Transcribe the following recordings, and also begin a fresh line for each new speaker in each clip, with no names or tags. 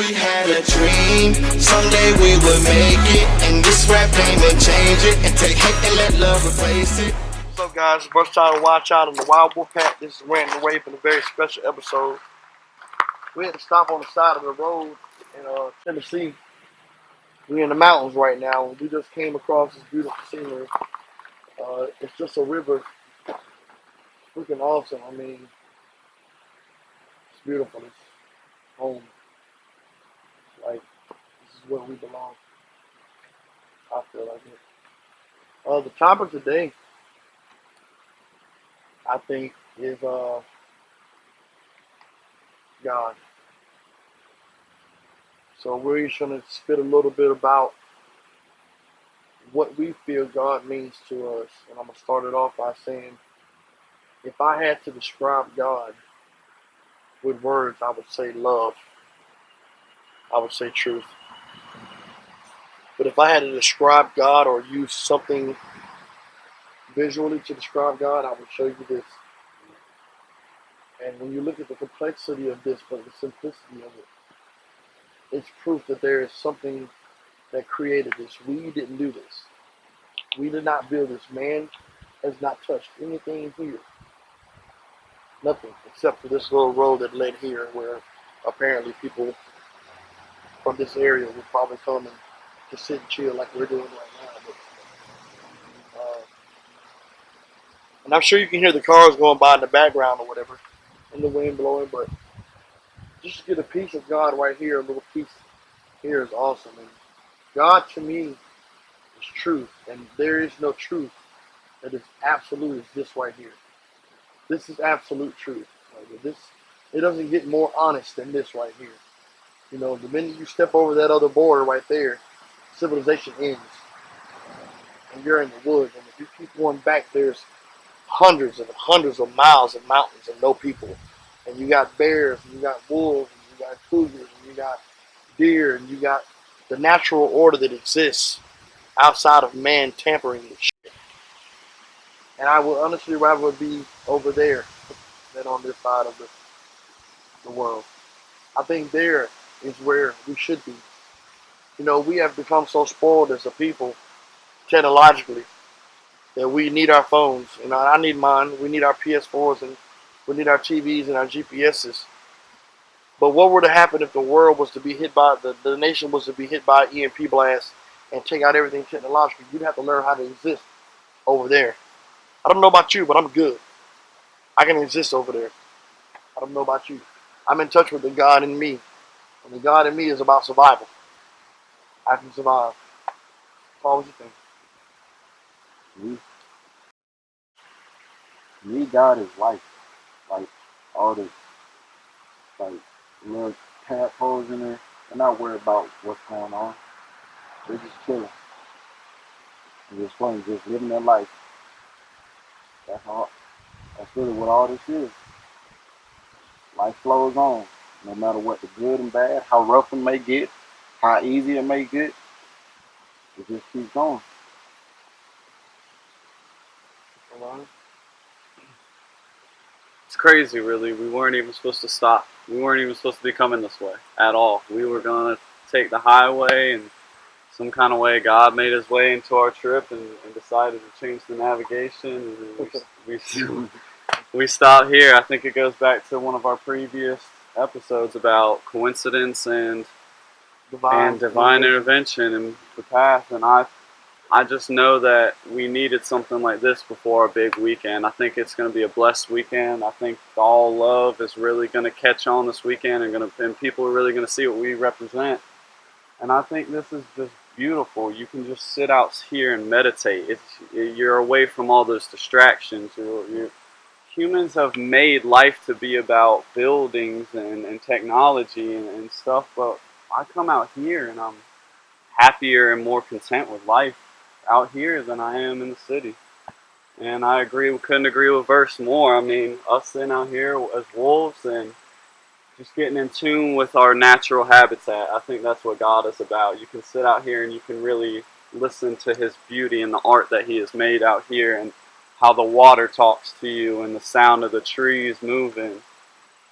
we had a dream, someday we would make it, and this rap game would change it, and take hate and let love replace it. What's up, guys? It's Versatile Watch Out on the Wild Wolf Pack. This is Ranting and Raving, a very special episode. We had to stop on the side of the road in Tennessee. We're in the mountains right now, and we just came across this beautiful scenery. It's just a river. Freaking awesome. I mean, it's beautiful. It's home. Like, this is where we belong. I feel like it. The topic today, I think, is God. So we're just going to spit a little bit about what we feel God means to us. And I'm going to start it off by saying, if I had to describe God with words, I would say love. I would say truth. But if I had to describe God or use something visually to describe God, I would show you this. And when you look at the complexity of this, but the simplicity of it, it's proof that there is something that created this. We didn't do this. We did not build this. Man has not touched anything here. Nothing, except for this little road that led here, where apparently people from this area would probably come and just sit and chill like we're doing right now. And I'm sure you can hear the cars going by in the background or whatever, and the wind blowing, but just to get a piece of God right here, a little piece here is awesome. And God to me is truth, and there is no truth that is absolute as this right here. This is absolute truth. Like it doesn't get more honest than this right here. You know, the minute you step over that other border right there, civilization ends, and you're in the woods. And if you keep going back, there's hundreds and hundreds of miles of mountains and no people. And you got bears, and you got wolves, and you got cougars, and you got deer, and you got the natural order that exists outside of man tampering with shit. And I would honestly rather be over there than on this side of the world. I think there is where we should be. You know, we have become so spoiled as a people, technologically, that we need our phones. You know, I need mine. We need our PS4s, and we need our TVs and our GPSs. But what would have happened if the world was to be hit by, the nation was to be hit by an EMP blast and take out everything technologically? You'd have to learn how to exist over there. I don't know about you, but I'm good. I can exist over there. I don't know about you. I'm in touch with the God in me. And the God in me is about survival. I can survive. Paul, what you think?
Me, God is life. Like all this, like little tadpoles in there. They're not worried about what's going on. They're just chilling. They're just playing, just living their life. That's all. That's really what all this is. Life flows on. No matter what the good and bad, how rough it may get, how easy it may get, it just keeps going.
It's crazy, really. We weren't even supposed to stop. We weren't even supposed to be coming this way at all. We were going to take the highway, and some kind of way God made his way into our trip and decided to change the navigation. And we stopped here. I think it goes back to one of our previous episodes about coincidence and divine intervention in the path. And I just know that we needed something like this before our big weekend. I think it's going to be a blessed weekend. I think all love is really going to catch on this weekend, and people are really going to see what we represent. And I think this is just beautiful. You can just sit out here and meditate. You're away from all those distractions. Humans have made life to be about buildings and technology and stuff, but I come out here and I'm happier and more content with life out here than I am in the city. And I agree, we couldn't agree with Verse more. I mean, us sitting out here as wolves and just getting in tune with our natural habitat. I think that's what God is about. You can sit out here and you can really listen to his beauty and the art that he has made out here, and how the water talks to you and the sound of the trees moving.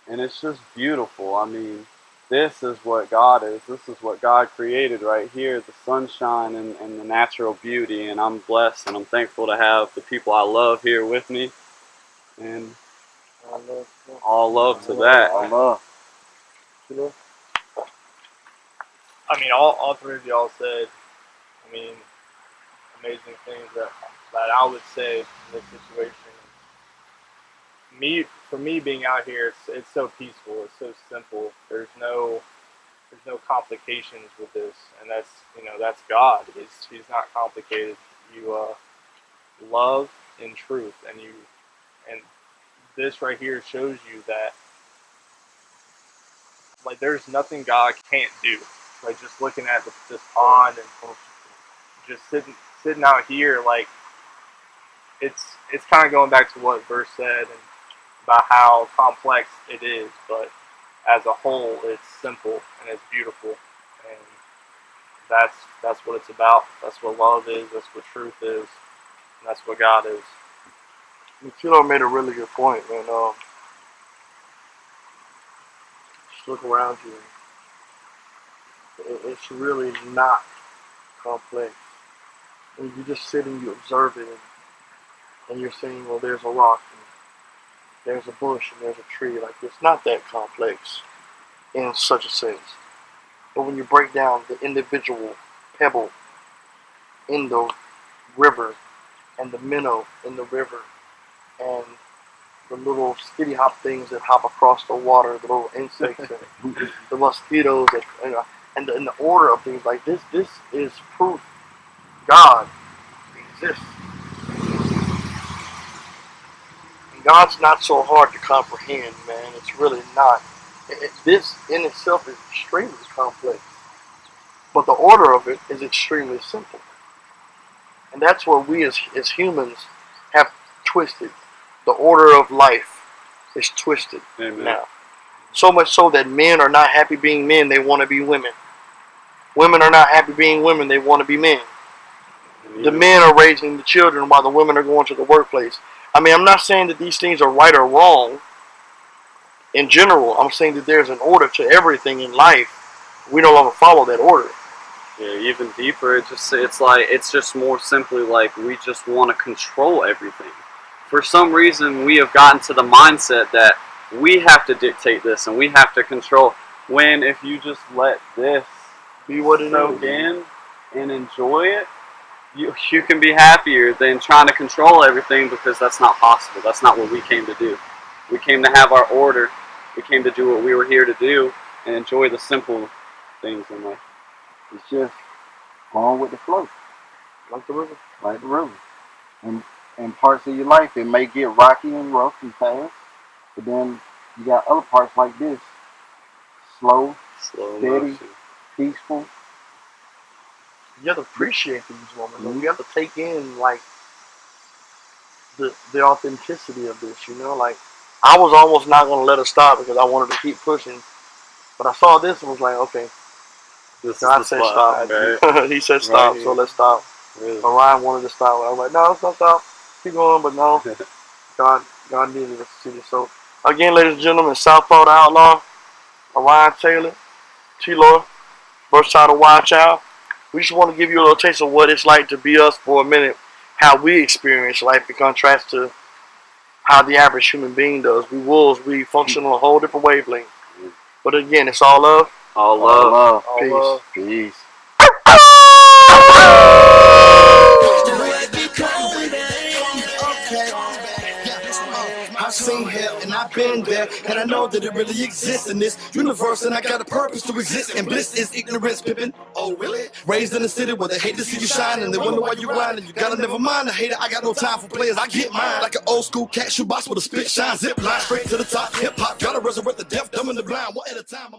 And it's just beautiful. I mean, this is what God is. This is what God created right here, the sunshine and the natural beauty. And I'm blessed and I'm thankful to have the people I love here with me. And all love to that.
All love.
I mean, all three of y'all said, I mean, amazing things that I would say in this situation. For me being out here, it's so peaceful. It's so simple. There's no complications with this, and that's God. He's not complicated. You love in truth, and this right here shows you that like there's nothing God can't do. Like just looking at this pond and just sitting out here, like it's kind of going back to what verse said and about how complex it is, but as a whole, it's simple and it's beautiful, and that's what it's about. That's what love is. That's what truth is, and that's what God is. Kilo made a really good point, man. Just look around you. It's really not complex. And you just sit and you observe it, and you're saying, well, there's a rock, and there's a bush, and there's a tree. Like, it's not that complex in such a sense. But when you break down the individual pebble in the river, and the minnow in the river, and the little skitty hop things that hop across the water, the little insects, and the mosquitoes, and the order of things like this is proof God exists. And God's not so hard to comprehend, man. It's really not. This in itself is extremely complex, but the order of it is extremely simple. And that's what we as humans have twisted. The order of life is twisted.
Amen.
Now. So much so that men are not happy being men, they want to be women. Women are not happy being women, they want to be men. The men are raising the children while the women are going to the workplace. I mean, I'm not saying that these things are right or wrong in general. I'm saying that there's an order to everything in life. We no longer follow that order.
Yeah, even deeper, it's just more simply like we just want to control everything. For some reason, we have gotten to the mindset that we have to dictate this and we have to control. When if you just let this
be what it
soak in and enjoy it, you can be happier than trying to control everything, because that's not possible. That's not what we came to do. We came to have our order. We came to do what we were here to do and enjoy the simple things in life.
It's just going with the flow.
Like the river.
Like the river. And in parts of your life, it may get rocky and rough and fast, but then you got other parts like this. Slow steady,
motion.
Peaceful.
You have to appreciate these moments. You have to take in, like, the authenticity of this, Like, I was almost not going to let it stop because I wanted to keep pushing. But I saw this and was like, okay. God said stop. Right? He said stop, right, so let's stop. Really? Orion wanted to stop. I was like, no, let's not stop. Keep going, but no. God needed us to see this. So, again, ladies and gentlemen, Southpaw the Outlaw, Orion Taylor, T-Lord, Versatile Wild Child. We just want to give you a little taste of what it's like to be us for a minute, how we experience life in contrast to how the average human being does. We wolves, we function on a whole different wavelength. But again, it's all love.
All love.
All peace.
Love. Peace.
I've seen hell and I've been there, and I know that it really exists in this universe, and I got a purpose to exist, and bliss is ignorance, Pippin. Oh really? Raised in a city where they hate to see you shine, and they wonder why you grinding. You gotta never mind the hater. I got no time for players. I get mine like an old school cat shoe box with a spit shine, zip line straight to the top. Hip hop gotta resurrect the deaf, dumb, and the blind. One at a time.